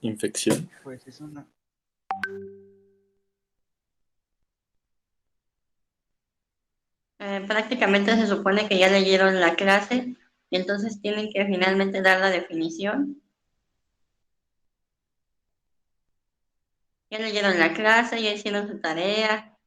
infección? Pues es una... Prácticamente se supone que ya leyeron la clase y entonces tienen que finalmente dar la definición. Ya leyeron la clase, ya hicieron su tarea.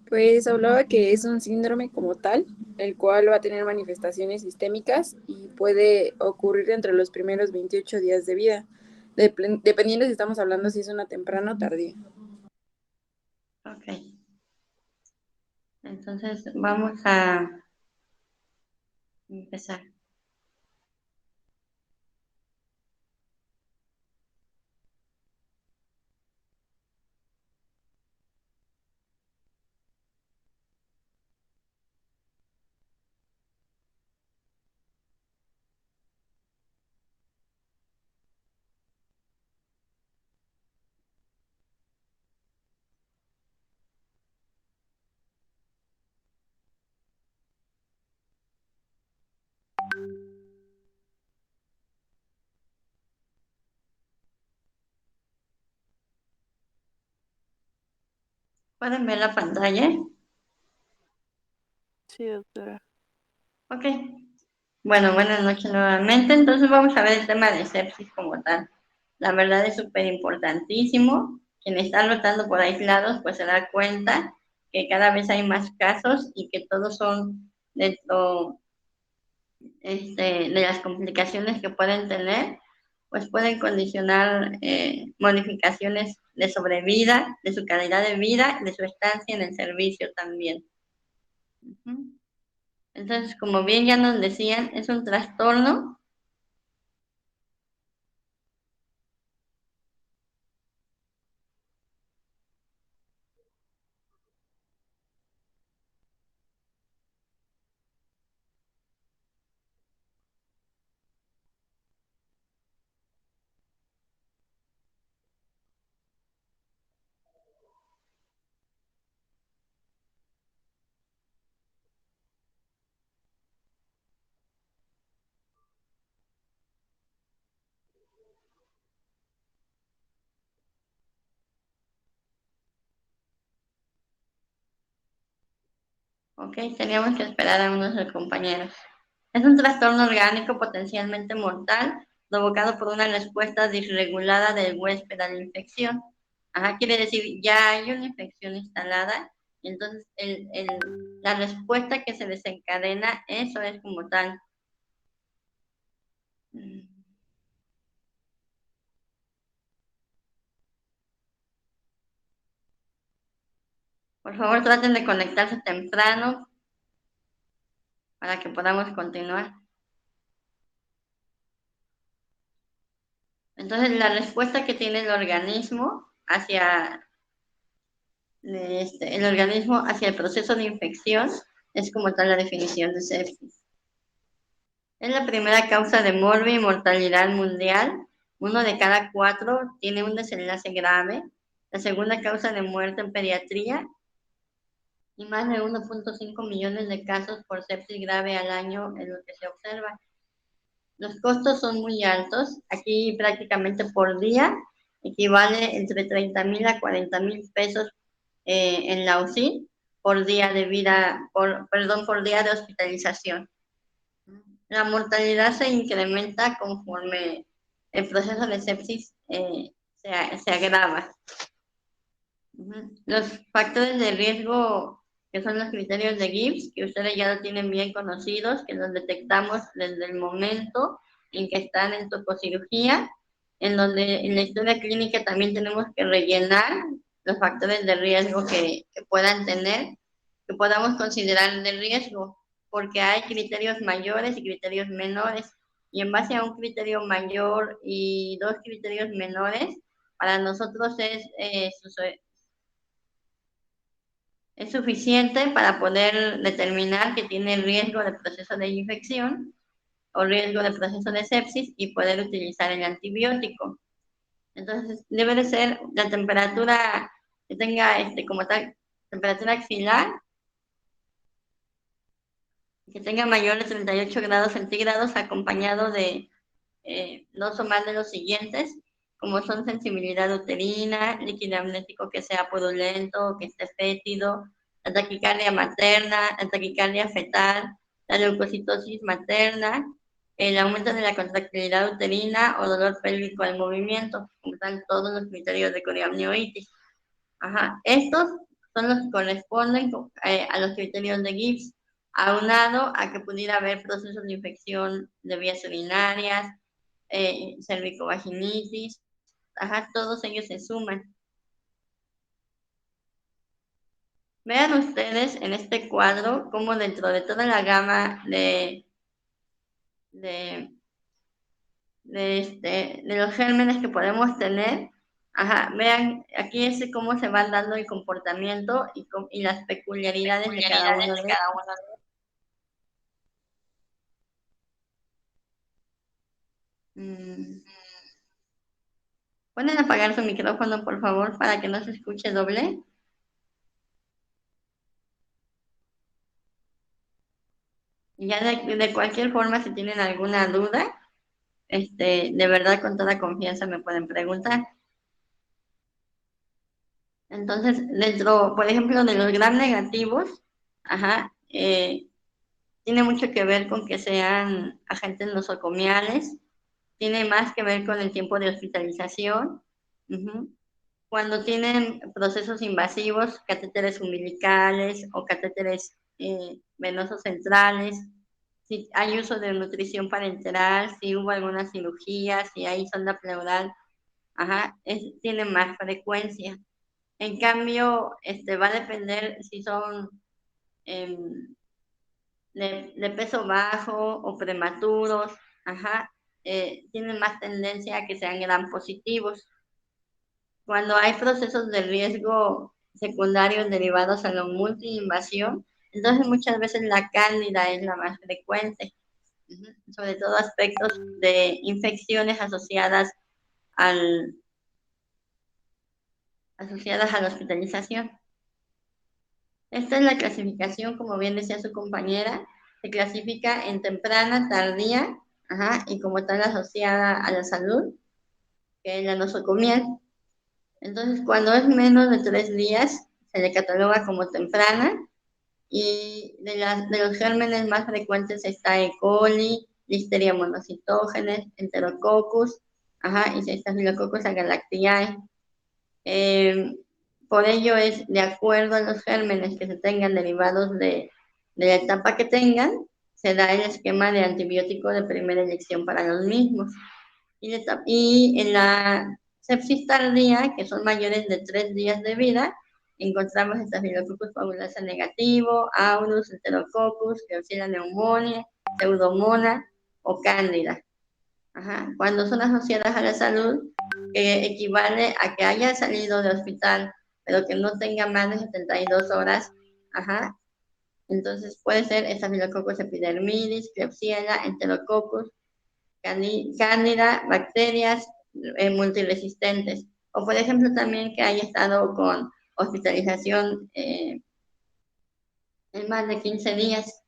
Pues hablaba que es un síndrome como tal, el cual va a tener manifestaciones sistémicas y puede ocurrir entre los primeros 28 días de vida, dependiendo si estamos hablando si es una temprana o tardía. Ok. Entonces vamos a empezar. ¿Pueden ver la pantalla? Sí, doctora. Ok. Bueno, buenas noches nuevamente. Entonces vamos a ver el tema de sepsis como tal. La verdad es súper importantísimo. Quien está anotando por aislados, pues se da cuenta que cada vez hay más casos y que todos son dentro de las complicaciones que pueden tener, pues pueden condicionar modificaciones de sobrevida, de su calidad de vida, de su estancia en el servicio también. Uh-huh. Entonces, como bien ya nos decían, es un trastorno ok, teníamos que esperar a unos compañeros. Es un trastorno orgánico potencialmente mortal provocado por una respuesta desregulada del huésped a la infección. Ajá, quiere decir, ya hay una infección instalada, y entonces la respuesta que se desencadena, eso es como tal. Por favor, traten de conectarse temprano para que podamos continuar. Entonces, la respuesta que tiene el organismo hacia el proceso de infección es como tal la definición de sepsis. Es la primera causa de muerte y mortalidad mundial. 1 de cada 4 tiene un desenlace grave. La segunda causa de muerte en pediatría y más de 1.5 millones de casos por sepsis grave al año es lo que se observa. Los costos son muy altos. Aquí prácticamente por día equivale entre 30,000 a 40,000 pesos en la UCI por día de vida, por día de hospitalización. La mortalidad se incrementa conforme el proceso de sepsis se agrava. Los factores de riesgo, que son los criterios de Gibbs, que ustedes ya lo tienen bien conocidos, que los detectamos desde el momento en que están en topocirugía, en donde en la historia clínica también tenemos que rellenar los factores de riesgo que puedan tener, que podamos considerar de riesgo, porque hay criterios mayores y criterios menores, y en base a un criterio mayor y 2 criterios menores, para nosotros es suficiente para poder determinar que tiene riesgo de proceso de infección o riesgo de proceso de sepsis y poder utilizar el antibiótico. Entonces, debe de ser la temperatura que tenga como tal, temperatura axilar, que tenga mayor de 38 grados centígrados acompañado de no son más de los siguientes, como son sensibilidad uterina, líquido amniótico que sea purulento, que esté fétido, la taquicardia materna, la taquicardia fetal, la leucocitosis materna, el aumento de la contractilidad uterina o dolor pélvico al movimiento, como están todos los criterios de coriamnionitis. Ajá. Estos son los que corresponden a los criterios de Gibbs, aunado a que pudiera haber procesos de infección de vías urinarias, cervicovaginitis, ajá, todos ellos se suman. Vean ustedes en este cuadro cómo dentro de toda la gama de, de los gérmenes que podemos tener, ajá, vean, aquí es cómo se van dando el comportamiento y las peculiaridades de cada uno de ellos. ¿Pueden apagar su micrófono, por favor, para que no se escuche doble? Y ya de cualquier forma, si tienen alguna duda, de verdad con toda confianza me pueden preguntar. Entonces, dentro, por ejemplo, de los gram negativos, ajá, tiene mucho que ver con que sean agentes nosocomiales, tiene más que ver con el tiempo de hospitalización. Cuando tienen procesos invasivos, catéteres umbilicales o catéteres venosos centrales, si hay uso de nutrición parenteral, si hubo alguna cirugía, si hay sonda pleural, ajá, tiene más frecuencia. En cambio, va a depender si son de peso bajo o prematuros, ajá, tienen más tendencia a que sean gram positivos. Cuando hay procesos de riesgo secundarios derivados a la multiinvasión, entonces muchas veces la cándida es la más frecuente, sobre todo aspectos de infecciones asociadas a la hospitalización. Esta es la clasificación, como bien decía su compañera, se clasifica en temprana, tardía, ajá, y como tal asociada a la salud, que es la nosocomial. Entonces, cuando es menos de 3 días, se le cataloga como temprana, y de los gérmenes más frecuentes está E. coli, Listeria monocitógenes, Enterococcus, ajá, y Staphylococcus agalactiae. Por ello es de acuerdo a los gérmenes que se tengan derivados de la etapa que tengan, se da el esquema de antibiótico de primera elección para los mismos. Y en la sepsis tardía, que son mayores de 3 días de vida, encontramos Staphylococcus fabulosa negativo, Aurus, Enterococcus, Klebsiella pneumoniae, Pseudomonas o Cándida. Ajá. Cuando son asociadas a la salud, que equivale a que haya salido del hospital, pero que no tenga más de 72 horas, ajá, entonces puede ser Staphylococcus epidermidis, Klebsiella, Enterococcus, cándida, bacterias multiresistentes. O por ejemplo también que haya estado con hospitalización en más de 15 días.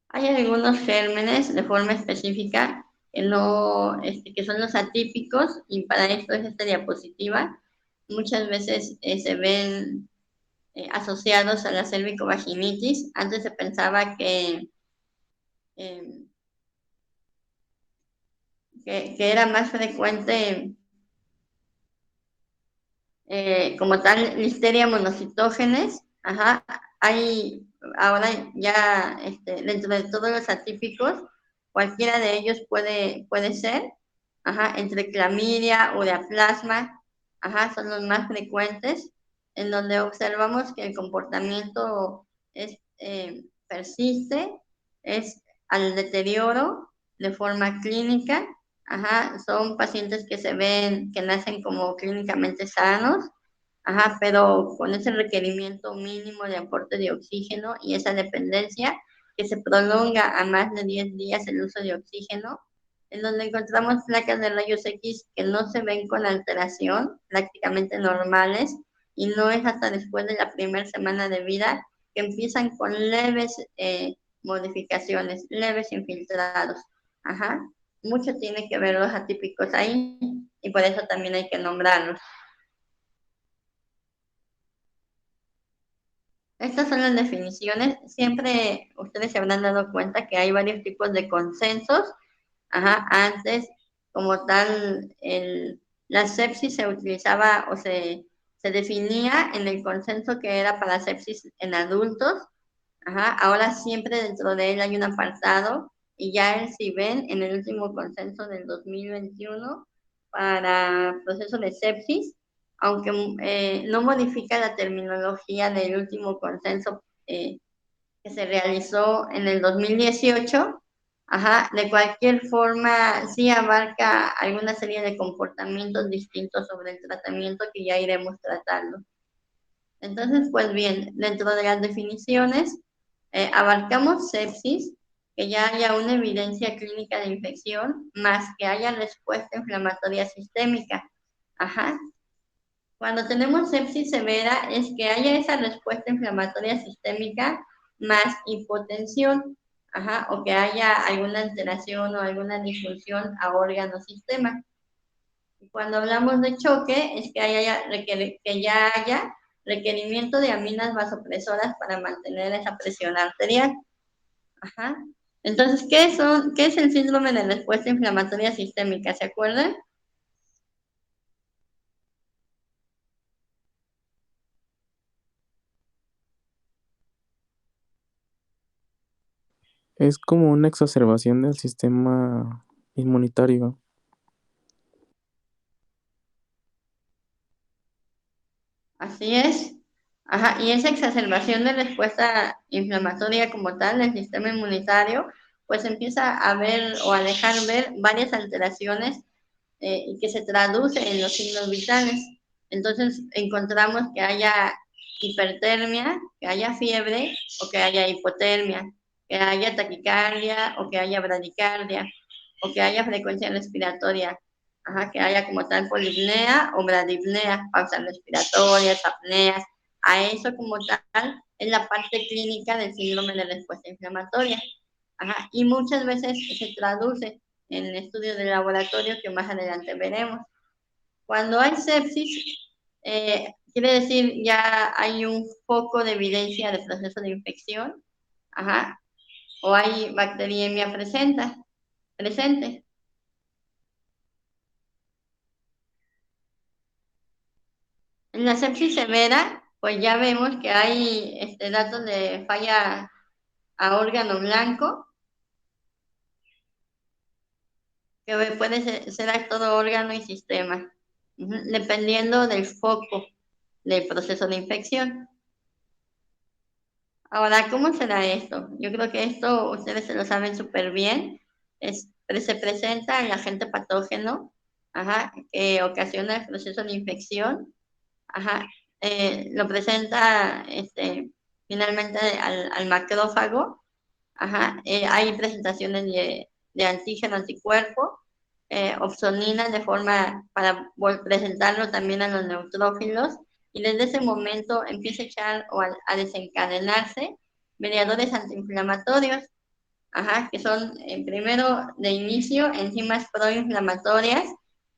Hay algunos gérmenes de forma específica que, no, que son los atípicos, y para esto es esta diapositiva. Muchas veces se ven asociados a la cervicovaginitis. Antes se pensaba eh, que era más frecuente como tal Listeria monocitógenes. Ajá, hay ahora ya dentro de todos los atípicos, cualquiera de ellos puede ser, ajá, entre clamidia, ureaplasma, ajá, son los más frecuentes, en donde observamos que el comportamiento persiste, es al deterioro de forma clínica. Ajá, son pacientes que se ven, que nacen como clínicamente sanos, ajá, pero con ese requerimiento mínimo de aporte de oxígeno y esa dependencia que se prolonga a más de 10 días el uso de oxígeno, en donde encontramos placas de rayos X que no se ven con alteración, prácticamente normales, y no es hasta después de la primera semana de vida que empiezan con leves modificaciones, leves infiltrados. Ajá. Mucho tiene que ver los atípicos ahí y por eso también hay que nombrarlos. Estas son las definiciones. Siempre ustedes se habrán dado cuenta que hay varios tipos de consensos. Ajá, antes, como tal, la sepsis se utilizaba o se definía en el consenso que era para sepsis en adultos. Ajá, ahora siempre dentro de él hay un apartado y ya el CIBEN en el último consenso del 2021 para proceso de sepsis, aunque no modifica la terminología del último consenso que se realizó en el 2018, ajá, de cualquier forma sí abarca alguna serie de comportamientos distintos sobre el tratamiento que ya iremos tratando. Entonces, pues bien, dentro de las definiciones, abarcamos sepsis, que ya haya una evidencia clínica de infección, más que haya respuesta inflamatoria sistémica. Ajá. Cuando tenemos sepsis severa es que haya esa respuesta inflamatoria sistémica más hipotensión, ajá, o que haya alguna alteración o alguna disfunción a órgano sistema. Cuando hablamos de choque, es que ya haya requerimiento de aminas vasopresoras para mantener esa presión arterial. Ajá. Entonces, ¿qué es el síndrome de respuesta inflamatoria sistémica? ¿Se acuerdan? Es como una exacerbación del sistema inmunitario. Así es. Ajá. Y esa exacerbación de respuesta inflamatoria como tal del sistema inmunitario, pues empieza a ver o a dejar ver varias alteraciones y que se traduce en los signos vitales. Entonces encontramos que haya hipertermia, que haya fiebre o que haya hipotermia, que haya taquicardia o que haya bradicardia o que haya frecuencia respiratoria, ajá, que haya como tal polipnea o bradipnea, pausas respiratorias, apneas. A eso como tal es la parte clínica del síndrome de respuesta inflamatoria. Ajá, y muchas veces se traduce en estudios de laboratorio que más adelante veremos. Cuando hay sepsis, quiere decir ya hay un foco de evidencia de proceso de infección, ajá, o hay bacteriemia presente. En la sepsis severa, pues ya vemos que hay datos de falla a órgano blanco, que puede ser a todo órgano y sistema, dependiendo del foco del proceso de infección. Ahora, ¿cómo será esto? Yo creo que esto ustedes se lo saben súper bien. Se presenta el agente patógeno, ajá, que ocasiona el proceso de infección, ajá, lo presenta finalmente al macrófago. Ajá, hay presentaciones de antígeno, anticuerpo, opsonina de forma para presentarlo también a los neutrófilos y desde ese momento empieza a echar o a desencadenarse mediadores antiinflamatorios, ajá, que son primero de inicio enzimas proinflamatorias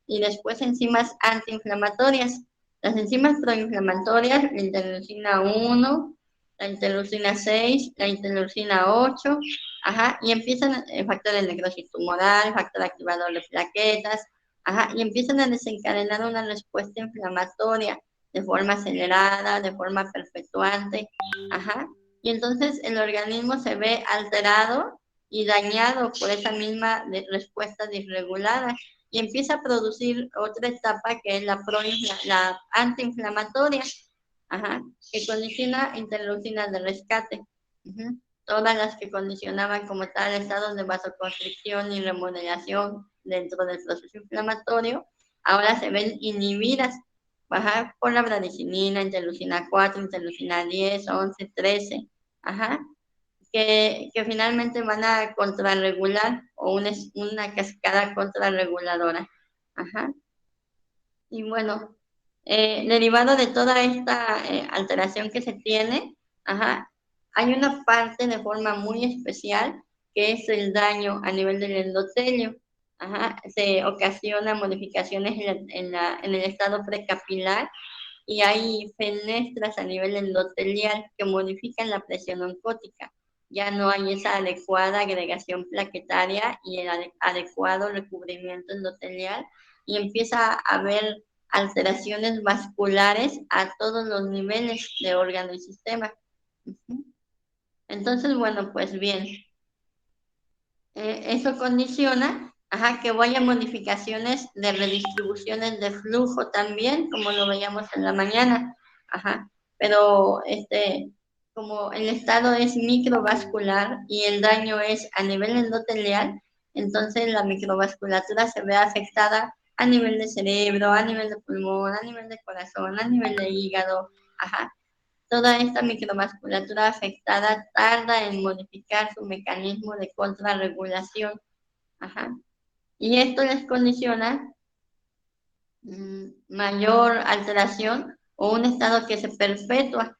y después enzimas antiinflamatorias. Las enzimas proinflamatorias, la interleucina 1, la interleucina 6, la interleucina 8, ajá, y empiezan factor de necrosis tumoral, factor activador de plaquetas, ajá, y empiezan a desencadenar una respuesta inflamatoria de forma acelerada, de forma perpetuante, ajá, y entonces el organismo se ve alterado y dañado por esa misma respuesta disregulada y empieza a producir otra etapa que es la antiinflamatoria, ajá, que condiciona interleucinas de rescate. Uh-huh. Todas las que condicionaban como tal estados de vasoconstricción y remodelación dentro del proceso inflamatorio, ahora se ven inhibidas, ajá, por la bradicinina, interleucina 4, interleucina 10, 11, 13, ajá, que finalmente van a contrarregular o una cascada contrarreguladora. Ajá. Y bueno, derivado de toda esta alteración que se tiene, ajá, hay una parte de forma muy especial que es el daño a nivel del endotelio. Se ocasiona modificaciones en el estado precapilar y hay fenestras a nivel endotelial que modifican la presión oncótica. Ya no hay esa adecuada agregación plaquetaria y el adecuado recubrimiento endotelial y empieza a haber alteraciones vasculares a todos los niveles de órgano y sistema. Entonces, bueno, pues bien, eso condiciona que vaya modificaciones de redistribuciones de flujo también, como lo veíamos en la mañana. Pero como el estado es microvascular y el daño es a nivel endotelial, entonces la microvasculatura se ve afectada a nivel de cerebro, a nivel de pulmón, a nivel de corazón, a nivel de hígado. Toda esta microvasculatura afectada tarda en modificar su mecanismo de contrarregulación. Y esto les condiciona mayor alteración o un estado que se perpetúa.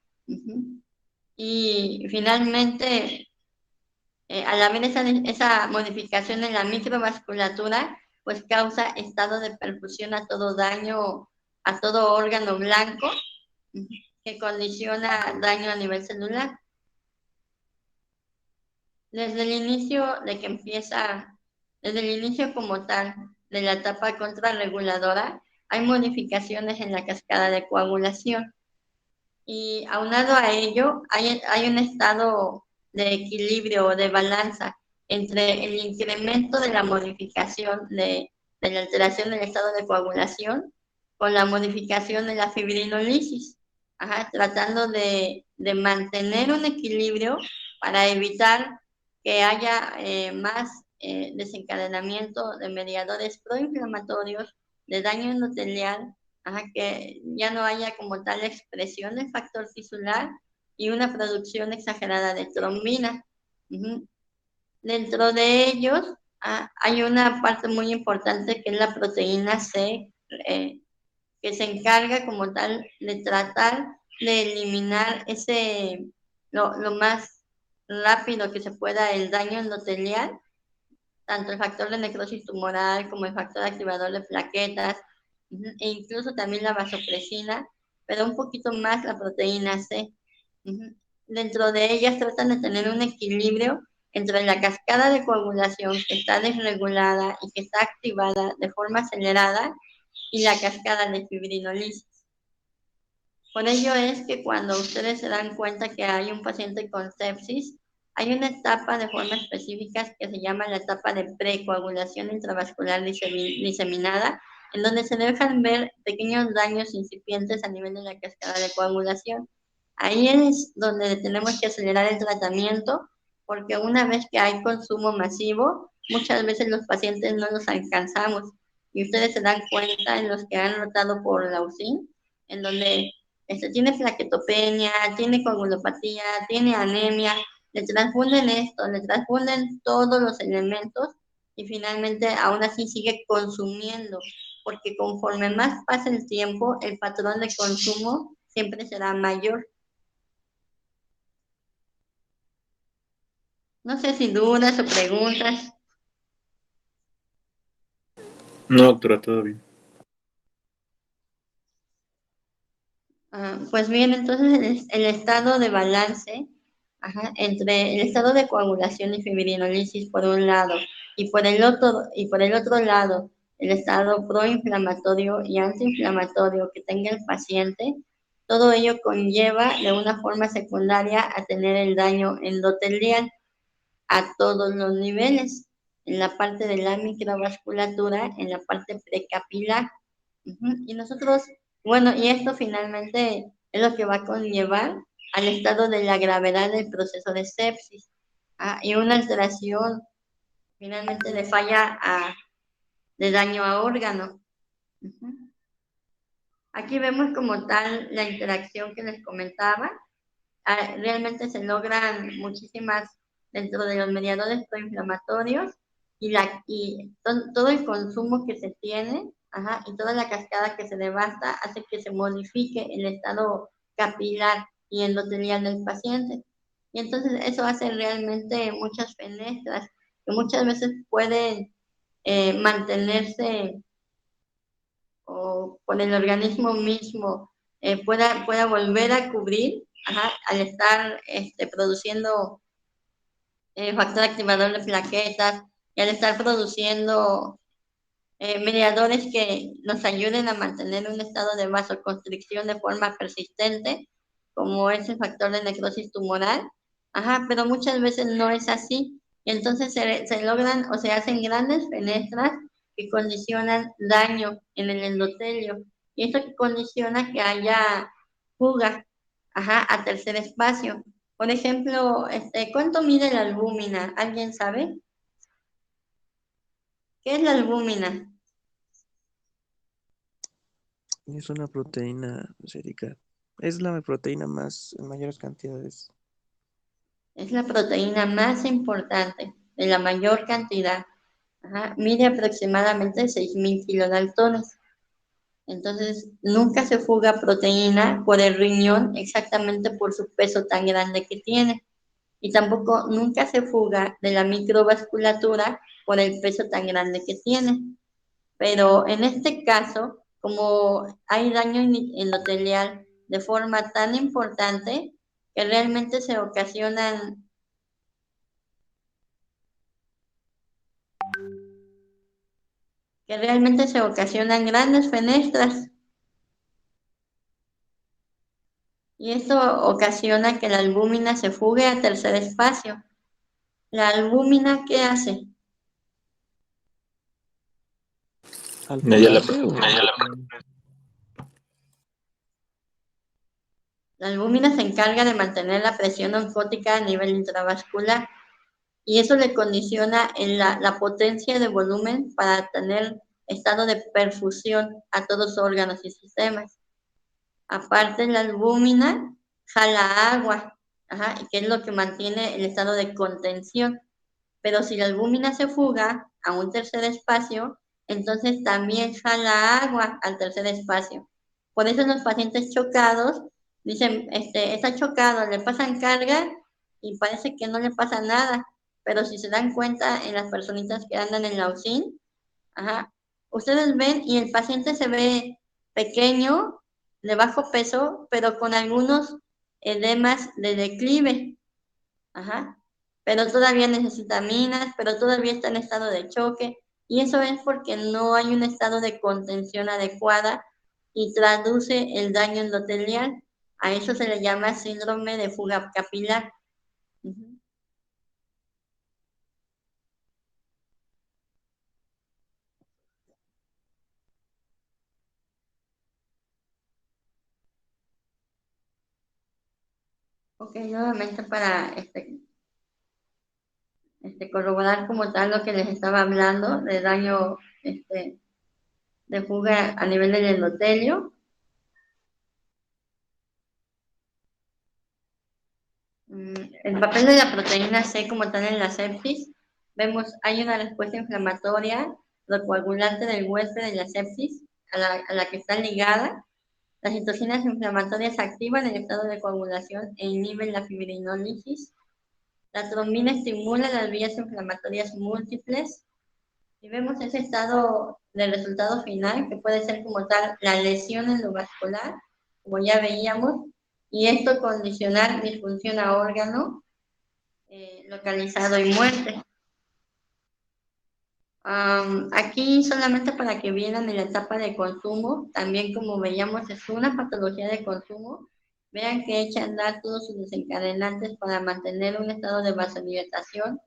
Y finalmente, al haber esa modificación en la microvasculatura, pues causa estado de perfusión a todo daño, a todo órgano blanco, que condiciona daño a nivel celular. Desde el inicio desde el inicio como tal de la etapa contrarreguladora, hay modificaciones en la cascada de coagulación. Y aunado a ello, hay un estado de equilibrio o de balanza entre el incremento de la modificación de la alteración del estado de coagulación con la modificación de la fibrinolisis, tratando de mantener un equilibrio para evitar que haya más desencadenamiento de mediadores proinflamatorios, de daño endotelial, que ya no haya como tal expresión del factor tisular y una producción exagerada de trombina. Dentro de ellos hay una parte muy importante que es la proteína C, que se encarga como tal de tratar de eliminar lo más rápido que se pueda el daño endotelial, tanto el factor de necrosis tumoral como el factor activador de plaquetas, e incluso también la vasopresina, pero un poquito más la proteína C. Dentro de ellas tratan de tener un equilibrio entre la cascada de coagulación que está desregulada y que está activada de forma acelerada y la cascada de fibrinolisis. Por ello es que cuando ustedes se dan cuenta que hay un paciente con sepsis, hay una etapa de forma específica que se llama la etapa de precoagulación intravascular diseminada, en donde se dejan ver pequeños daños incipientes a nivel de la cascada de coagulación. Ahí es donde tenemos que acelerar el tratamiento, porque una vez que hay consumo masivo, muchas veces los pacientes no los alcanzamos. Y ustedes se dan cuenta en los que han rotado por la UCI, en donde tiene plaquetopenia, tiene coagulopatía, tiene anemia, le transfunden esto, le transfunden todos los elementos y finalmente aún así sigue consumiendo, porque conforme más pasa el tiempo, el patrón de consumo siempre será mayor. No sé si dudas o preguntas. No, doctora, todo bien. Pues bien, entonces el estado de balance entre el estado de coagulación y fibrinolisis por un lado y por el otro lado el estado proinflamatorio y antiinflamatorio que tenga el paciente, todo ello conlleva de una forma secundaria a tener el daño endotelial a todos los niveles, en la parte de la microvasculatura, en la parte precapilar. Y nosotros, bueno, y esto finalmente es lo que va a conllevar al estado de la gravedad del proceso de sepsis y una alteración finalmente de falla de daño a órgano. Aquí vemos como tal la interacción que les comentaba. Realmente se logran muchísimas dentro de los mediadores proinflamatorios y todo el consumo que se tiene y toda la cascada que se devasta hace que se modifique el estado capilar y endotelial del paciente. Y entonces eso hace realmente muchas fenestras que muchas veces pueden mantenerse o con el organismo mismo pueda volver a cubrir, al estar produciendo factor activador de plaquetas y al estar produciendo mediadores que nos ayuden a mantener un estado de vasoconstricción de forma persistente, como es el factor de necrosis tumoral, pero muchas veces no es así. Y entonces se logran o se hacen grandes fenestras que condicionan daño en el endotelio. Y esto que condiciona que haya fuga, a tercer espacio. Por ejemplo, ¿cuánto mide la albúmina? ¿Alguien sabe? ¿Qué es la albúmina? Es una proteína sérica. Es la proteína más en mayores cantidades. Es la proteína más importante, de la mayor cantidad. Mide aproximadamente 6.000 kilodaltones. Entonces, nunca se fuga proteína por el riñón exactamente por su peso tan grande que tiene. Y tampoco nunca se fuga de la microvasculatura por el peso tan grande que tiene. Pero en este caso, como hay daño endotelial de forma tan importante, que realmente se ocasionan grandes fenestras. Y esto ocasiona que la albúmina se fugue a tercer espacio. ¿La albúmina qué hace? ¿Al Media la fogarse o...? La albúmina se encarga de mantener la presión oncótica a nivel intravascular y eso le condiciona en la potencia de volumen para tener estado de perfusión a todos los órganos y sistemas. Aparte, la albúmina jala agua, que es lo que mantiene el estado de contención. Pero si la albúmina se fuga a un tercer espacio, entonces también jala agua al tercer espacio. Por eso los pacientes chocados dicen, está chocado, le pasan carga y parece que no le pasa nada. Pero si se dan cuenta en las personitas que andan en la UCI, ustedes ven y el paciente se ve pequeño, de bajo peso, pero con algunos edemas de declive. Pero todavía necesita minas, pero todavía está en estado de choque, y eso es porque no hay un estado de contención adecuada y traduce el daño endotelial. A eso se le llama síndrome de fuga capilar. Uh-huh. Ok, nuevamente para corroborar como tal lo que les estaba hablando de daño de fuga a nivel del endotelio. El papel de la proteína C como tal en la sepsis, vemos hay una respuesta inflamatoria procoagulante del huésped de la sepsis a la que está ligada. Las citocinas inflamatorias activan el estado de coagulación e inhiben la fibrinólisis. La trombina estimula las vías inflamatorias múltiples y vemos ese estado del resultado final que puede ser como tal la lesión endovascular, como ya veíamos, y esto condicionar disfunción a órgano localizado y muerte. Aquí solamente para que vieran en la etapa de consumo, también como veíamos es una patología de consumo, vean que echa a andar todos sus desencadenantes para mantener un estado de vasodilatación,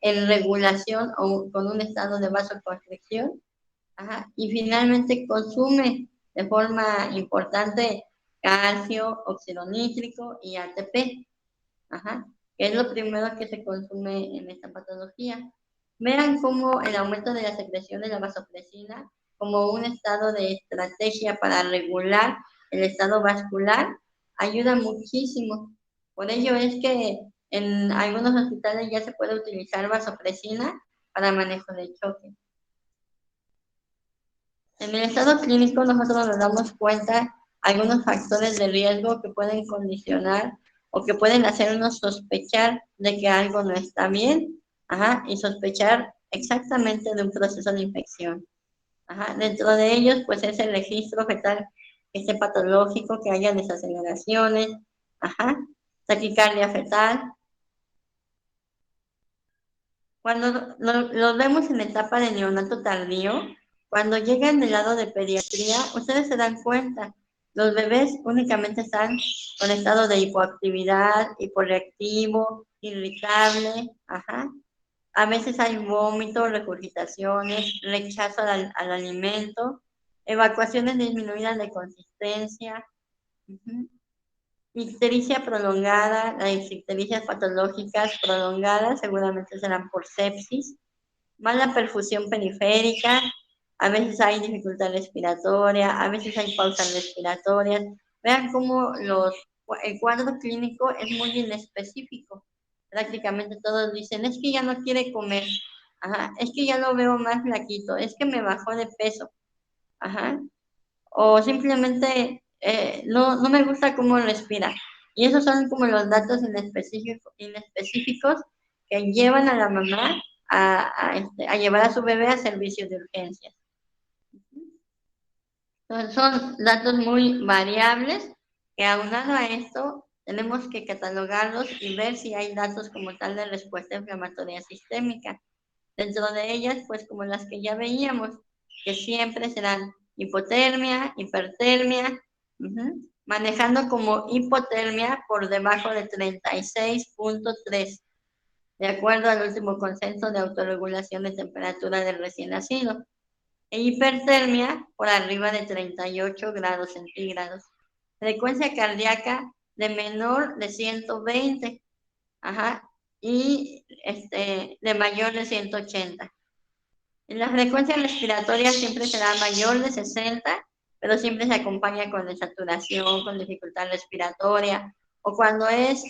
en regulación o con un estado de vasoconstricción, y finalmente consume de forma importante calcio, óxido nítrico y ATP. Que es lo primero que se consume en esta patología. Vean cómo el aumento de la secreción de la vasopresina como un estado de estrategia para regular el estado vascular ayuda muchísimo. Por ello es que en algunos hospitales ya se puede utilizar vasopresina para manejo de choque. En el estado clínico nosotros nos damos cuenta algunos factores de riesgo que pueden condicionar o que pueden hacernos sospechar de que algo no está bien, y sospechar exactamente de un proceso de infección. Dentro de ellos, pues es el registro fetal que esté patológico, que haya desaceleraciones, taquicardia fetal. Cuando los vemos en etapa de neonato tardío, cuando llegan del lado de pediatría, ustedes se dan cuenta, los bebés únicamente están con estado de hipoactividad, hiporeactivo, irritable, A veces hay vómito, regurgitaciones, rechazo al alimento, evacuaciones disminuidas de consistencia, ictericia prolongada, las ictericias patológicas prolongadas seguramente serán por sepsis, mala perfusión periférica, a veces hay dificultad respiratoria, a veces hay pausas respiratorias. Vean cómo el cuadro clínico es muy inespecífico. Prácticamente todos dicen, es que ya no quiere comer, es que ya lo veo más flaquito, es que me bajó de peso, o simplemente no me gusta cómo respira. Y esos son como los datos inespecíficos que llevan a la mamá a llevar a su bebé a servicios de urgencias. Entonces, son datos muy variables que aunado a esto tenemos que catalogarlos y ver si hay datos como tal de respuesta inflamatoria sistémica. Dentro de ellas, pues como las que ya veíamos, que siempre serán hipotermia, hipertermia, manejando como hipotermia por debajo de 36.3, de acuerdo al último consenso de autorregulación de temperatura del recién nacido, e hipertermia por arriba de 38 grados centígrados. Frecuencia cardíaca de menor de 120, y de mayor de 180. La frecuencia respiratoria siempre será mayor de 60, pero siempre se acompaña con desaturación, con dificultad respiratoria, o cuando es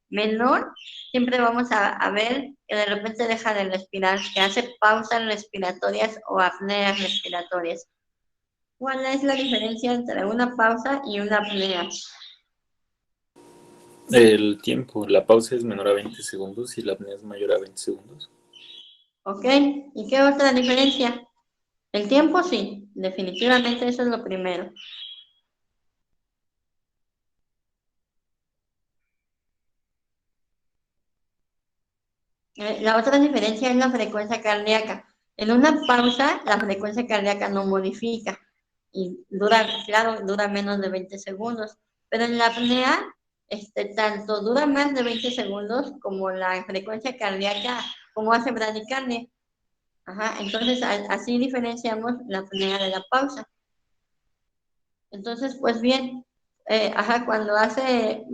menor, siempre vamos a ver que de repente deja de respirar, que hace pausas respiratorias o apneas respiratorias. ¿Cuál es la diferencia entre una pausa y una apnea? El tiempo, la pausa es menor a 20 segundos y la apnea es mayor a 20 segundos. ¿Ok? ¿Y qué otra diferencia? El tiempo sí, definitivamente eso es lo primero. La otra diferencia es la frecuencia cardíaca. En una pausa, la frecuencia cardíaca no modifica y dura menos de 20 segundos. Pero en la apnea, tanto dura más de 20 segundos como la frecuencia cardíaca, como hace bradicardia. Entonces, así diferenciamos la apnea de la pausa. Entonces, pues bien, cuando hace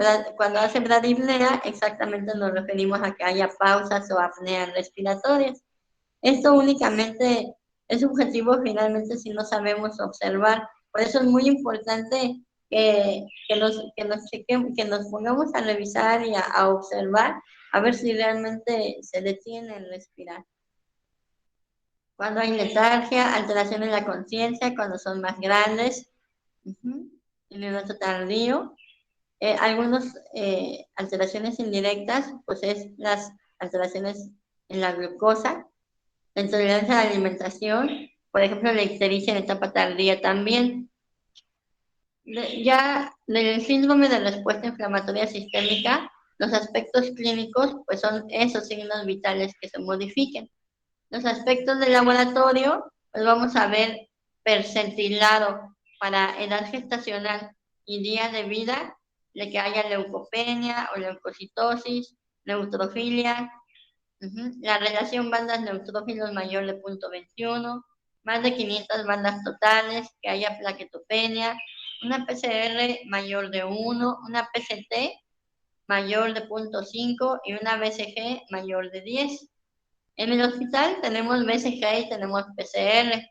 bradipnea, exactamente nos referimos a que haya pausas o apneas respiratorias. Esto únicamente es subjetivo finalmente si no sabemos observar. Por eso es muy importante que nos pongamos a revisar y a observar, a ver si realmente se detiene el respirar. Cuando hay letargia, alteración en la conciencia, cuando son más grandes, en el neonato tardío. Algunas alteraciones indirectas, pues es las alteraciones en la glucosa, la intolerancia a la alimentación, por ejemplo, la ictericia en etapa tardía también. Ya del síndrome de respuesta inflamatoria sistémica, los aspectos clínicos, pues son esos signos vitales que se modifiquen. Los aspectos del laboratorio, pues vamos a ver percentilado para edad gestacional y día de vida, de que haya leucopenia o leucocitosis, neutrofilia, la relación bandas neutrófilos mayor de 0.21, más de 500 bandas totales, que haya plaquetopenia, una PCR mayor de 1, una PCT mayor de 0.5 y una BCG mayor de 10. En el hospital tenemos BCG y tenemos PCR.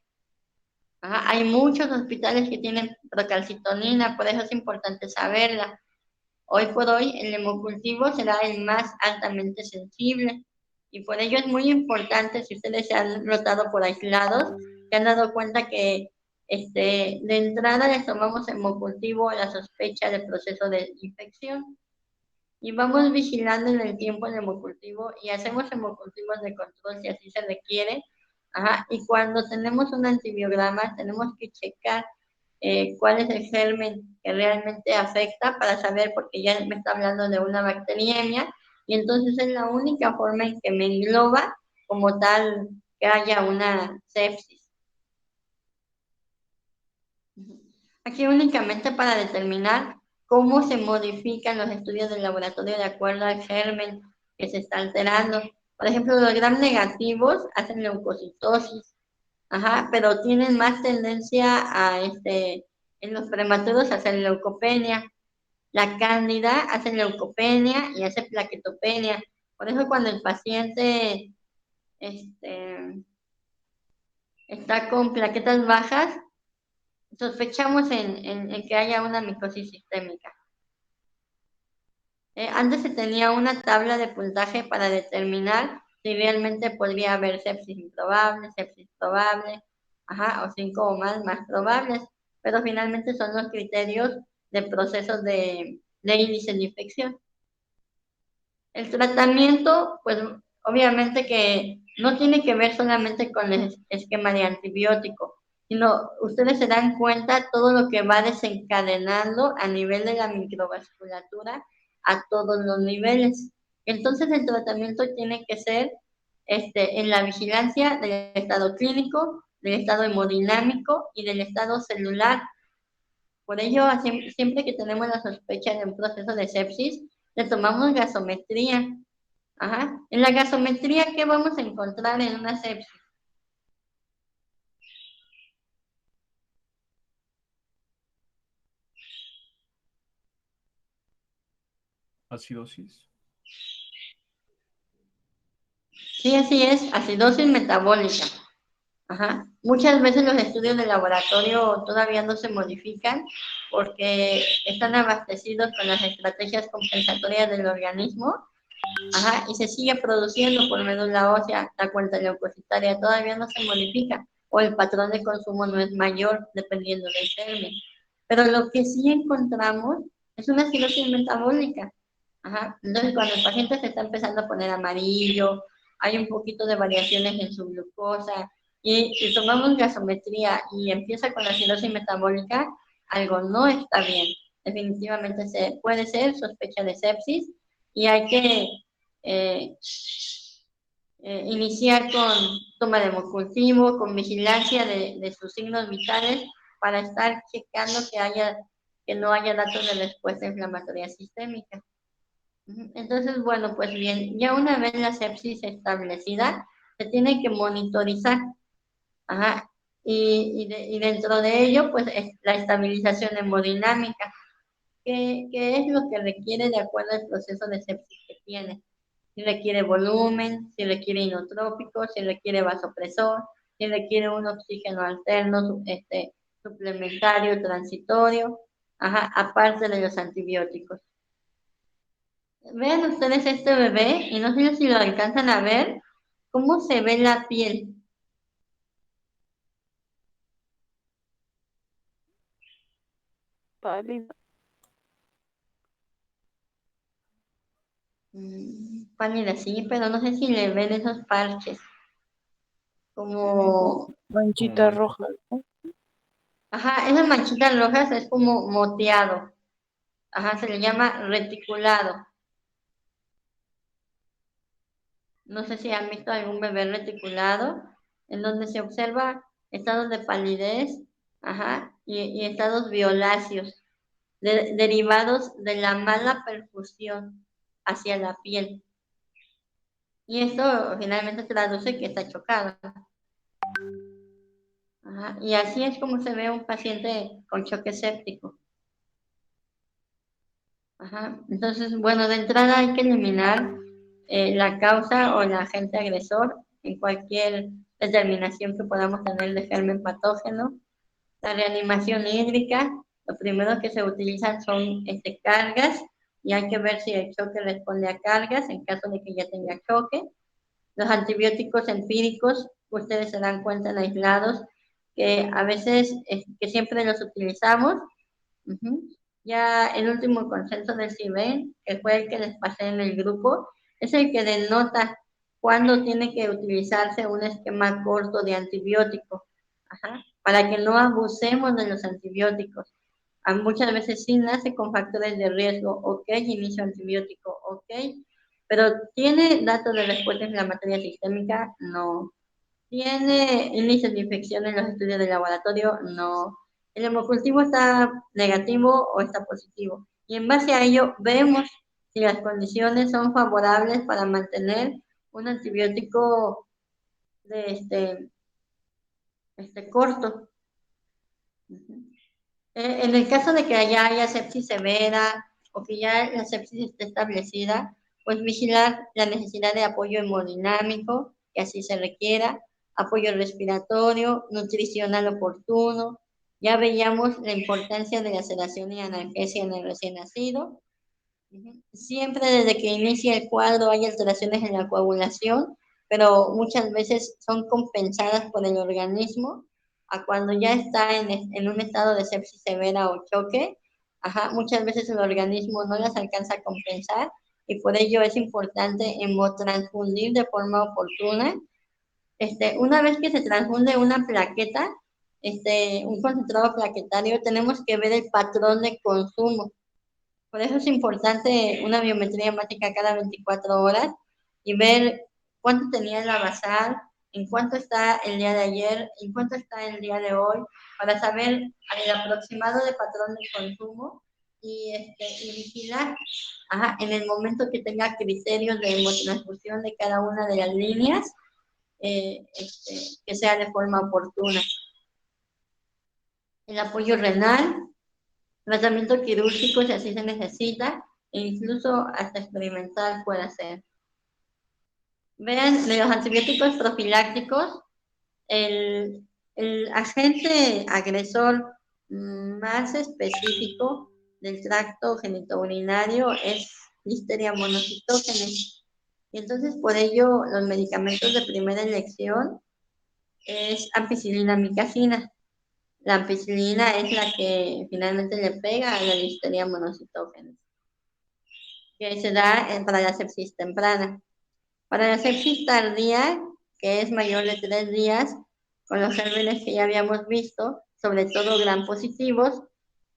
Hay muchos hospitales que tienen procalcitonina, por eso es importante saberla. Hoy por hoy el hemocultivo será el más altamente sensible y por ello es muy importante, si ustedes se han notado por aislados, se han dado cuenta que de entrada les tomamos hemocultivo a la sospecha de proceso de infección. y vamos vigilando en el tiempo el hemocultivo y hacemos hemocultivos de control si así se requiere. Ajá, y cuando tenemos un antibiograma tenemos que checar cuál es el germen que realmente afecta para saber, porque ya me está hablando de una bacteriemia, y entonces es la única forma en que me engloba como tal que haya una sepsis. Aquí únicamente para determinar cómo se modifican los estudios del laboratorio de acuerdo al germen que se está alterando. Por ejemplo, los gram negativos hacen leucocitosis, ajá, pero tienen más tendencia a en los prematuros a hacer leucopenia. La cándida hace leucopenia y hace plaquetopenia. Por eso cuando el paciente está con plaquetas bajas, sospechamos en que haya una micosis sistémica. Antes se tenía una tabla de puntaje para determinar si realmente podría haber sepsis probable, ajá, o 5 o más probables, pero finalmente son los criterios de procesos de índice de infección. El tratamiento, pues obviamente que no tiene que ver solamente con el esquema de antibiótico, sino ustedes se dan cuenta todo lo que va desencadenando a nivel de la microvasculatura a todos los niveles. Entonces el tratamiento tiene que ser en la vigilancia del estado clínico, del estado hemodinámico y del estado celular. Por ello, siempre que tenemos la sospecha de un proceso de sepsis, le tomamos gasometría. Ajá. En la gasometría, ¿qué vamos a encontrar en una sepsis? Acidosis. Sí, así es, acidosis metabólica. Ajá. Muchas veces los estudios de laboratorio todavía no se modifican porque están abastecidos con las estrategias compensatorias del organismo. Ajá, y se sigue produciendo por médula ósea, la cuenta leucocitaria todavía no se modifica, o el patrón de consumo no es mayor dependiendo del germen. Pero lo que sí encontramos es una cirrosis metabólica. Ajá. Entonces, cuando el paciente se está empezando a poner amarillo, hay un poquito de variaciones en su glucosa, y si tomamos gasometría y empieza con la cirrosis metabólica, algo no está bien. Definitivamente puede ser sospecha de sepsis y hay que eh, iniciar con toma de hemocultivo, con vigilancia de sus signos vitales para estar checando que no haya datos de respuesta inflamatoria sistémica. Entonces, bueno, pues bien, ya una vez la sepsis establecida, se tiene que monitorizar. Ajá. Y dentro de ello, pues es la estabilización hemodinámica, que es lo que requiere de acuerdo al proceso de sepsis que tiene. Si requiere volumen, si requiere inotrópico, si requiere vasopresor, si requiere un oxígeno alterno, suplementario, transitorio, ajá, aparte de los antibióticos. Vean ustedes este bebé y no sé si lo alcanzan a ver, cómo se ve la piel. Pálida. Pálida, sí, pero no sé si le ven esos parches. Como, Manchitas rojas, ¿no? ajá, esas manchitas rojas es como moteado. Ajá, se le llama reticulado. No sé si han visto algún bebé reticulado, en donde se observa estados de palidez, ajá, y estados violáceos, derivados de la mala perfusión hacia la piel. Y esto finalmente traduce que está chocado. Ajá, y así es como se ve un paciente con choque séptico. Ajá. Entonces, bueno, de entrada hay que eliminar la causa o el agente agresor en cualquier determinación que podamos tener de germen patógeno. La reanimación hídrica, lo primero que se utilizan son cargas y hay que ver si el choque responde a cargas en caso de que ya tenga choque. Los antibióticos empíricos, ustedes se dan cuenta en aislados que a veces, que siempre los utilizamos. Ya el último consenso del CIBEN, que fue el que les pasé en el grupo, es el que denota cuándo tiene que utilizarse un esquema corto de antibiótico, para que no abusemos de los antibióticos. Muchas veces sí nace con factores de riesgo, ok, inicio antibiótico, ok, pero ¿tiene datos de respuesta inflamatoria sistémica? No. ¿Tiene índices de infección en los estudios de laboratorio? No. ¿El hemocultivo está negativo o está positivo? Y en base a ello vemos si las condiciones son favorables para mantener un antibiótico de corto. En el caso de que haya sepsis severa o que ya la sepsis esté establecida, pues vigilar la necesidad de apoyo hemodinámico, que así se requiera, apoyo respiratorio, nutricional oportuno. Ya veíamos la importancia de la sedación y analgesia en el recién nacido. Siempre desde que inicia el cuadro hay alteraciones en la coagulación, pero muchas veces son compensadas por el organismo a cuando ya está en un estado de sepsis severa o choque. Muchas veces el organismo no las alcanza a compensar y por ello es importante hemotransfundir de forma oportuna. Una vez que se transfunde una plaqueta, un concentrado plaquetario, tenemos que ver el patrón de consumo. Por eso es importante una biometría hemática cada 24 horas y ver cuánto tenía la basal, en cuánto está el día de ayer, en cuánto está el día de hoy, para saber el aproximado de patrón de consumo y vigilar en el momento que tenga criterios de hemotransfusión de cada una de las líneas, que sea de forma oportuna. El apoyo renal, tratamiento quirúrgico si así se necesita, e incluso hasta experimental puede ser. Vean, de los antibióticos profilácticos, el agente agresor más específico del tracto genitourinario es Listeria monocytogenes. Y entonces por ello los medicamentos de primera elección es ampicilina amicacina. La ampicilina es la que finalmente le pega a la Listeria monocytogenes, que se da para la sepsis temprana. Para la sepsis tardía, que es mayor de 3 días, con los gérmenes que ya habíamos visto, sobre todo gram positivos,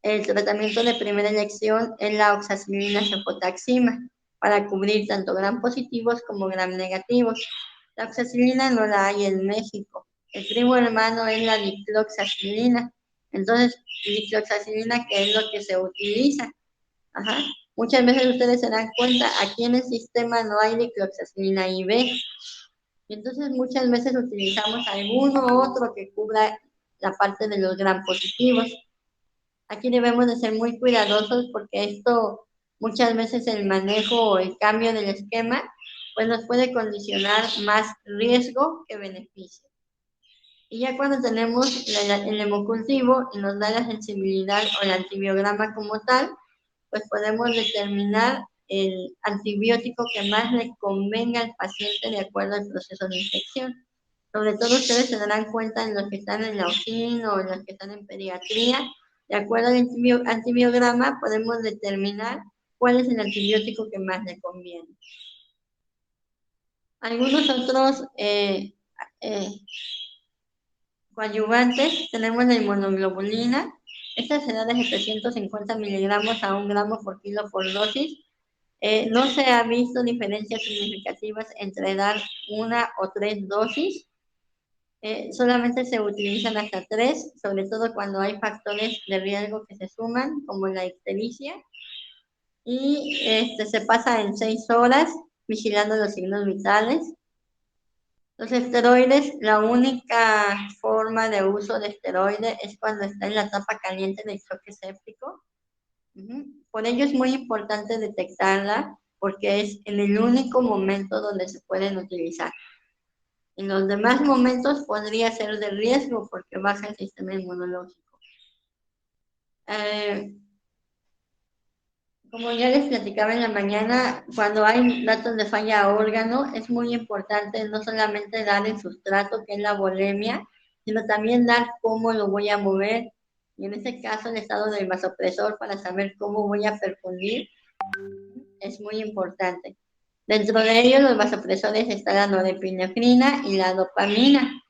el tratamiento de primera elección es la oxacilina cefotaxima, para cubrir tanto gram positivos como gram negativos. La oxacilina no la hay en México. El primo hermano es la dicloxacilina. Entonces, dicloxacilina, ¿qué es lo que se utiliza? Muchas veces ustedes se dan cuenta, aquí en el sistema no hay dicloxacilina IB. Y entonces muchas veces utilizamos alguno u otro que cubra la parte de los gram positivos. Aquí debemos de ser muy cuidadosos porque esto, muchas veces el manejo o el cambio del esquema, pues nos puede condicionar más riesgo que beneficio. Y ya cuando tenemos el hemocultivo y nos da la sensibilidad o el antibiograma como tal, pues podemos determinar el antibiótico que más le convenga al paciente de acuerdo al proceso de infección. Sobre todo ustedes se darán cuenta en los que están en la OSIN o en los que están en pediatría, de acuerdo al antibiograma podemos determinar cuál es el antibiótico que más le conviene. Algunos otros coadyuvantes, tenemos la inmunoglobulina. Esta se da de 750 miligramos a 1 gramo por kilo por dosis. No se ha visto diferencias significativas entre dar 1 o 3 dosis. Solamente se utilizan hasta 3, sobre todo cuando hay factores de riesgo que se suman, como la ictericia. Y se pasa en 6 horas vigilando los signos vitales. Los esteroides, la única forma de uso de esteroide es cuando está en la etapa caliente del choque séptico. Por ello es muy importante detectarla porque es en el único momento donde se pueden utilizar. En los demás momentos podría ser de riesgo porque baja el sistema inmunológico. Como ya les platicaba en la mañana, cuando hay datos de falla a órgano, es muy importante no solamente dar el sustrato, que es la volemia, sino también dar cómo lo voy a mover. Y en este caso, el estado del vasopresor para saber cómo voy a perfundir es muy importante. Dentro de ellos, los vasopresores está la norepinefrina y la dopamina.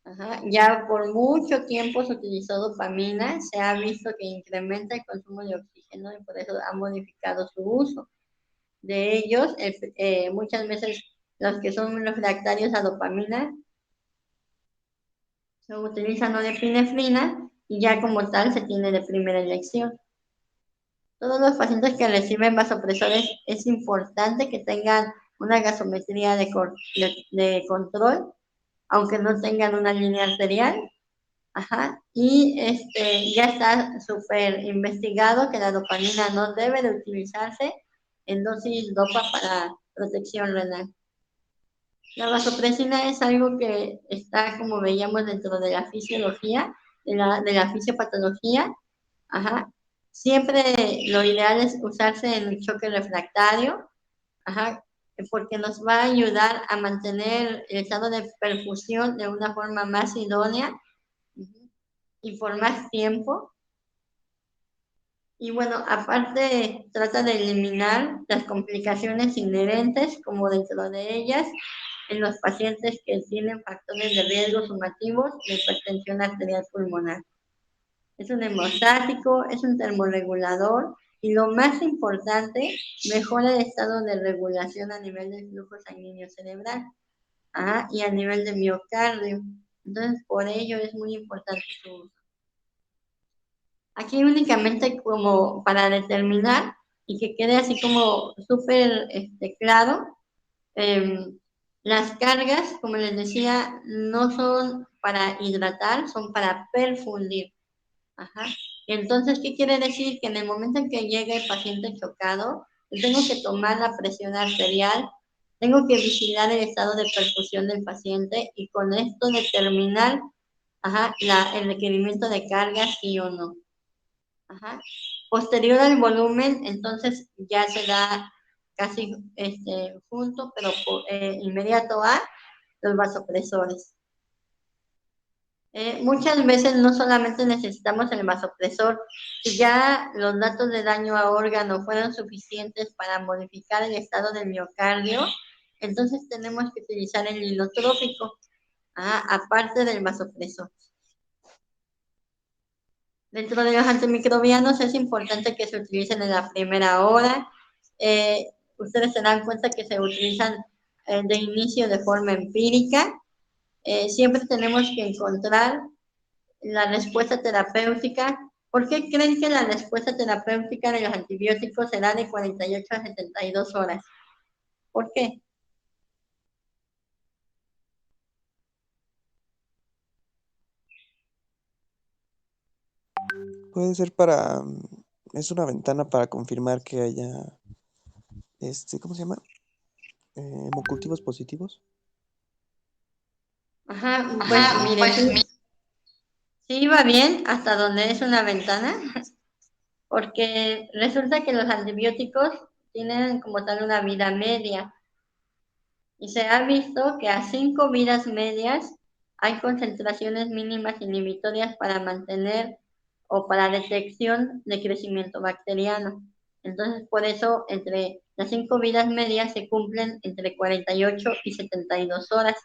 Ajá. Ya por mucho tiempo se utilizó dopamina, se ha visto que incrementa el consumo de oxígeno y por eso ha modificado su uso. De ellos, muchas veces los que son refractarios a dopamina se utiliza norepinefrina y ya como tal se tiene de primera elección. Todos los pacientes que reciben vasopresores es importante que tengan una gasometría de control, aunque no tengan una línea arterial. Ajá. Y ya está súper investigado que la dopamina no debe de utilizarse en dosis dopa para protección renal. La vasopresina es algo que está, como veíamos, dentro de la fisiología, de la fisiopatología. Ajá. Siempre lo ideal es usarse en el choque refractario, ajá, porque nos va a ayudar a mantener el estado de perfusión de una forma más idónea y por más tiempo. Y bueno, aparte trata de eliminar las complicaciones inherentes, como dentro de ellas, en los pacientes que tienen factores de riesgo sumativos de hipertensión arterial pulmonar. Es un hemostático, es un termorregulador y lo más importante, mejora el estado de regulación a nivel del flujo sanguíneo cerebral y a nivel de miocardio. Entonces, por ello es muy importante su uso. Aquí únicamente como para determinar y que quede así como súper claro, las cargas, como les decía, no son para hidratar, son para perfundir. Ajá. Y entonces, ¿qué quiere decir? Que en el momento en que llegue el paciente chocado, yo tengo que tomar la presión arterial, tengo que vigilar el estado de perfusión del paciente y con esto determinar el requerimiento de carga, sí o no. Ajá. Posterior al volumen, entonces ya se da casi junto, pero inmediato a los vasopresores. Muchas veces no solamente necesitamos el vasopresor, si ya los datos de daño a órgano fueron suficientes para modificar el estado del miocardio, entonces tenemos que utilizar el inotrópico, aparte del vasopresor. Dentro de los antimicrobianos es importante que se utilicen en la primera hora. Ustedes se dan cuenta que se utilizan de inicio de forma empírica. Siempre tenemos que encontrar la respuesta terapéutica. ¿Por qué creen que la respuesta terapéutica de los antibióticos será de 48 a 72 horas? ¿Por qué? Puede ser es una ventana para confirmar que haya, ¿cómo se llama? Hemocultivos positivos. Ajá, pues mire, sí va bien hasta donde es una ventana, porque resulta que los antibióticos tienen como tal una vida media. Y se ha visto que a 5 vidas medias hay concentraciones mínimas inhibitorias para mantener o para detección de crecimiento bacteriano. Entonces, por eso, entre las 5 vidas medias se cumplen entre 48 y 72 horas.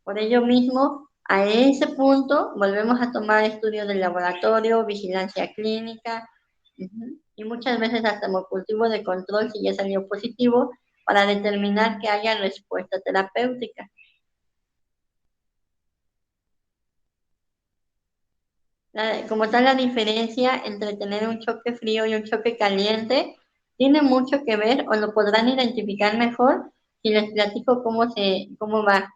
Por ello mismo, a ese punto volvemos a tomar estudios del laboratorio, vigilancia clínica, y muchas veces hasta hemocultivo de control si ya salió positivo para determinar que haya respuesta terapéutica. Como tal, la diferencia entre tener un choque frío y un choque caliente tiene mucho que ver, o lo podrán identificar mejor si les platico cómo va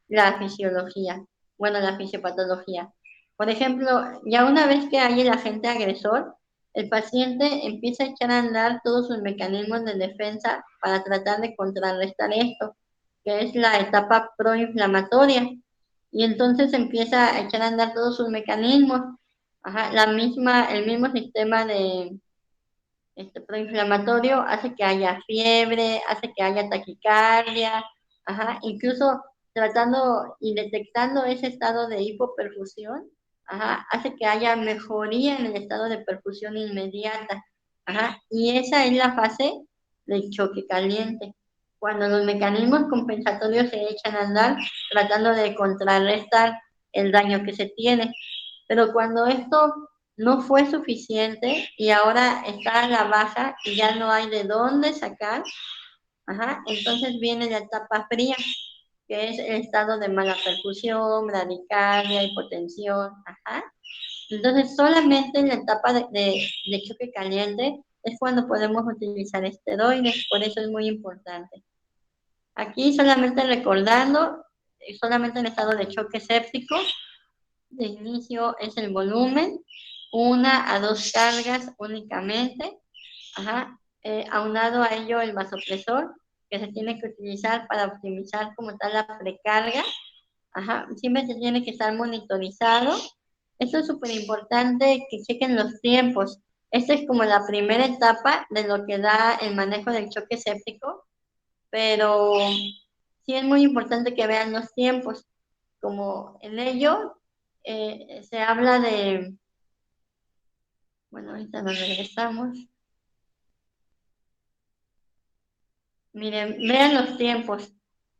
la fisiología, bueno, la fisiopatología. Por ejemplo, ya una vez que hay el agente agresor, el paciente empieza a echar a andar todos sus mecanismos de defensa para tratar de contrarrestar esto, que es la etapa proinflamatoria. Y entonces empieza a echar a andar todos sus mecanismos. El mismo sistema de proinflamatorio hace que haya fiebre, hace que haya taquicardia, incluso tratando y detectando ese estado de hipoperfusión, hace que haya mejoría en el estado de perfusión inmediata. Y esa es la fase del choque caliente, cuando los mecanismos compensatorios se echan a andar tratando de contrarrestar el daño que se tiene. Pero cuando esto no fue suficiente y ahora está a la baja y ya no hay de dónde sacar, entonces viene la etapa fría, que es el estado de mala perfusión, bradicardia, hipotensión. Entonces, solamente en la etapa de choque caliente es cuando podemos utilizar esteroides, por eso es muy importante. Aquí solamente recordando, solamente en estado de choque séptico, de inicio es el volumen, 1 a 2 cargas únicamente, aunado a ello el vasopresor, que se tiene que utilizar para optimizar como tal la precarga. Siempre se tiene que estar monitorizado. Esto es súper importante que chequen los tiempos. Esta es como la primera etapa de lo que da el manejo del choque séptico, pero sí es muy importante que vean los tiempos. Como en ello se habla de, bueno, ahorita nos regresamos. Miren, vean los tiempos.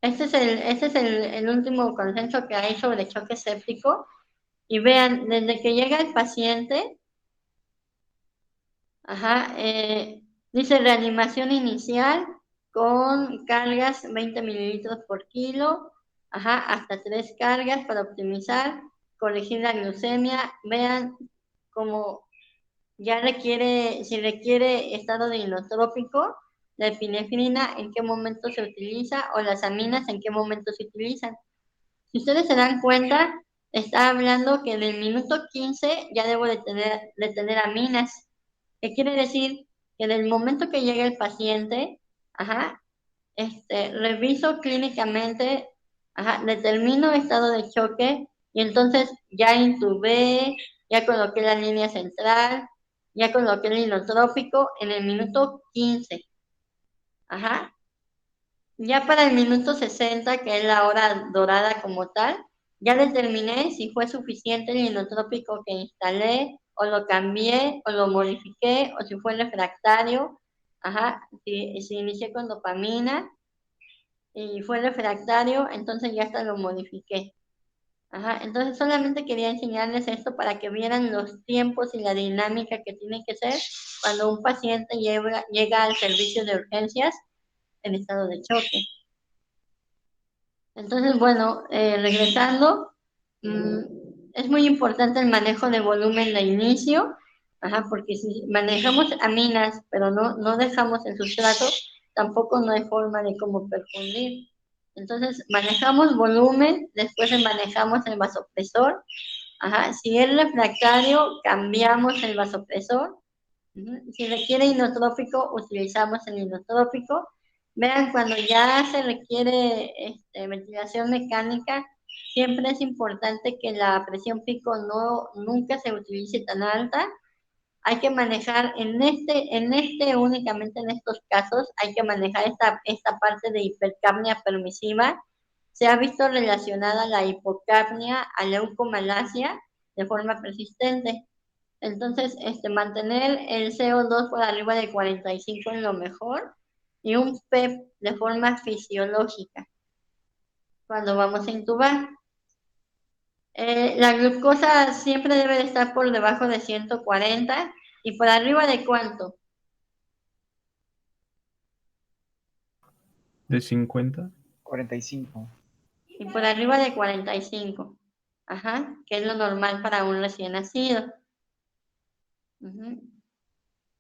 Este es el último consenso que hay sobre choque séptico. Y vean, desde que llega el paciente, dice reanimación inicial con cargas 20 mililitros por kilo, hasta 3 cargas para optimizar, corregir la glucemia. Vean cómo ya requiere, si requiere estado de inotrópico, la epinefrina en qué momento se utiliza o las aminas en qué momento se utilizan. Si ustedes se dan cuenta, está hablando que en el minuto 15 ya debo de tener aminas. ¿Qué quiere decir? Que en el momento que llega el paciente, reviso clínicamente, determino estado de choque y entonces ya intubé, ya coloqué la línea central, ya coloqué el inotrópico en el minuto 15. Ya para el minuto 60, que es la hora dorada como tal, ya determiné si fue suficiente el inotrópico que instalé, o lo cambié, o lo modifiqué, o si fue refractario. Si inicié con dopamina y fue refractario, entonces ya hasta lo modifiqué. Entonces solamente quería enseñarles esto para que vieran los tiempos y la dinámica que tiene que ser cuando un paciente llega al servicio de urgencias en estado de choque. Entonces, bueno, regresando, es muy importante el manejo de volumen de inicio, porque si manejamos aminas, pero no dejamos el sustrato, tampoco no hay forma de cómo perfundir. Entonces, manejamos volumen, después manejamos el vasopresor. Si es refractario, cambiamos el vasopresor. Si requiere inotrópico, utilizamos el inotrópico. Vean, cuando ya se requiere ventilación mecánica, siempre es importante que la presión pico nunca se utilice tan alta. Hay que manejar únicamente en estos casos, hay que manejar esta parte de hipercapnia permisiva. Se ha visto relacionada la hipocapnia a leucomalacia de forma persistente. Entonces, mantener el CO2 por arriba de 45 es lo mejor, y un PEP de forma fisiológica cuando vamos a intubar. La glucosa siempre debe de estar por debajo de 140 y por arriba de ¿cuánto? ¿De 50? 45. Y por arriba de 45, que es lo normal para un recién nacido.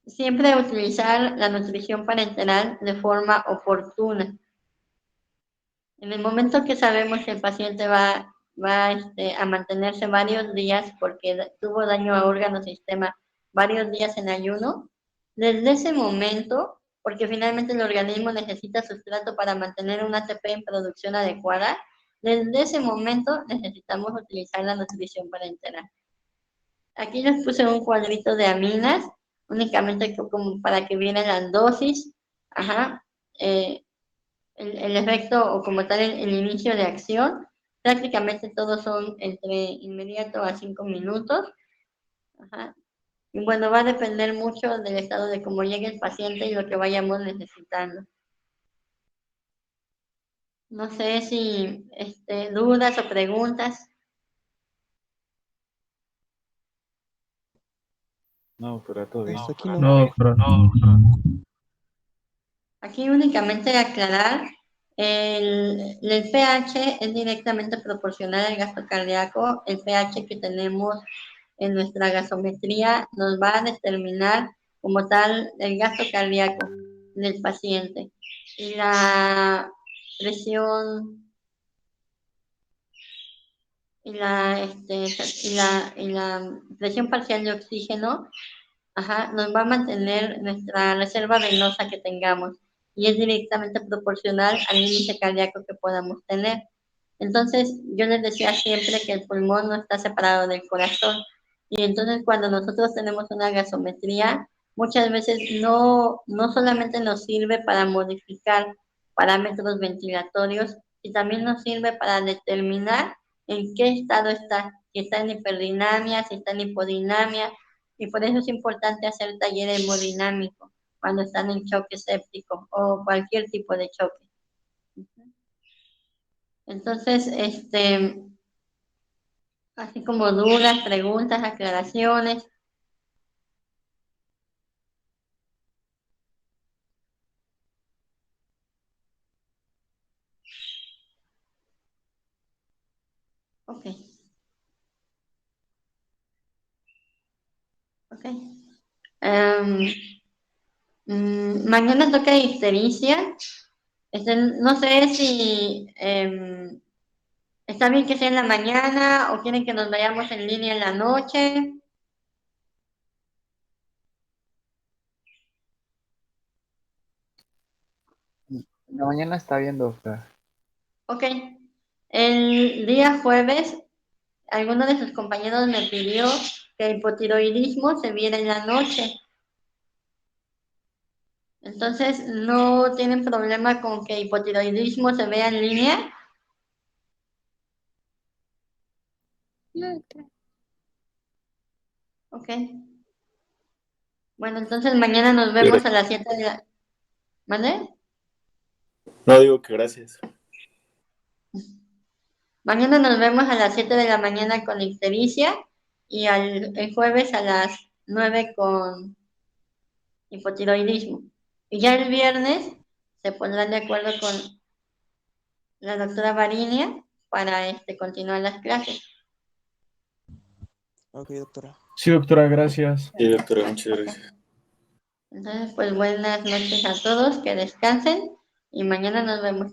Siempre utilizar la nutrición parenteral de forma oportuna. En el momento que sabemos que el paciente va a mantenerse varios días porque tuvo daño a órgano sistema, varios días en ayuno, desde ese momento, porque finalmente el organismo necesita sustrato para mantener un ATP en producción adecuada, desde ese momento necesitamos utilizar la nutrición parenteral. Aquí les puse un cuadrito de aminas, únicamente como para que vieran las dosis, el efecto o como tal el inicio de acción. prácticamente todos son entre inmediato a 5 minutos. Ajá. Y bueno, va a depender mucho del estado de cómo llegue el paciente y lo que vayamos necesitando. No sé si dudas o preguntas. No, pero todo bien. Aquí no. No, doctora. Aquí únicamente aclarar, el pH es directamente proporcional al gasto cardíaco. El pH que tenemos en nuestra gasometría nos va a determinar como tal el gasto cardíaco del paciente. Y la presión y la presión parcial de oxígeno, ajá, nos va a mantener nuestra reserva venosa que tengamos y es directamente proporcional al índice cardíaco que podamos tener. Entonces, yo les decía siempre que el pulmón no está separado del corazón y entonces cuando nosotros tenemos una gasometría, muchas veces no solamente nos sirve para modificar parámetros ventilatorios, y también nos sirve para determinar en qué estado está, si está en hiperdinamia, si está en hipodinamia, y por eso es importante hacer taller hemodinámico cuando están en choque séptico o cualquier tipo de choque. Entonces, así como dudas, preguntas, aclaraciones. Ok. Ok. Mañana toca ictericia. No sé si está bien que sea en la mañana o quieren que nos vayamos en línea en la noche. La mañana está bien, doctora. Ok. El día jueves, alguno de sus compañeros me pidió que el hipotiroidismo se viera en la noche. Entonces, ¿no tienen problema con que hipotiroidismo se vea en línea? No, doctora. Ok. Bueno, entonces mañana nos vemos a las 7 de la... ¿Vale? No digo que gracias. Mañana nos vemos a las 7 de la mañana con ictericia y el jueves a las 9 con hipotiroidismo. Y ya el viernes se pondrán de acuerdo con la doctora Varinia para continuar las clases. Ok, doctora. Sí, doctora, gracias. Sí, doctora, muchas gracias. Entonces, pues buenas noches a todos, que descansen y mañana nos vemos.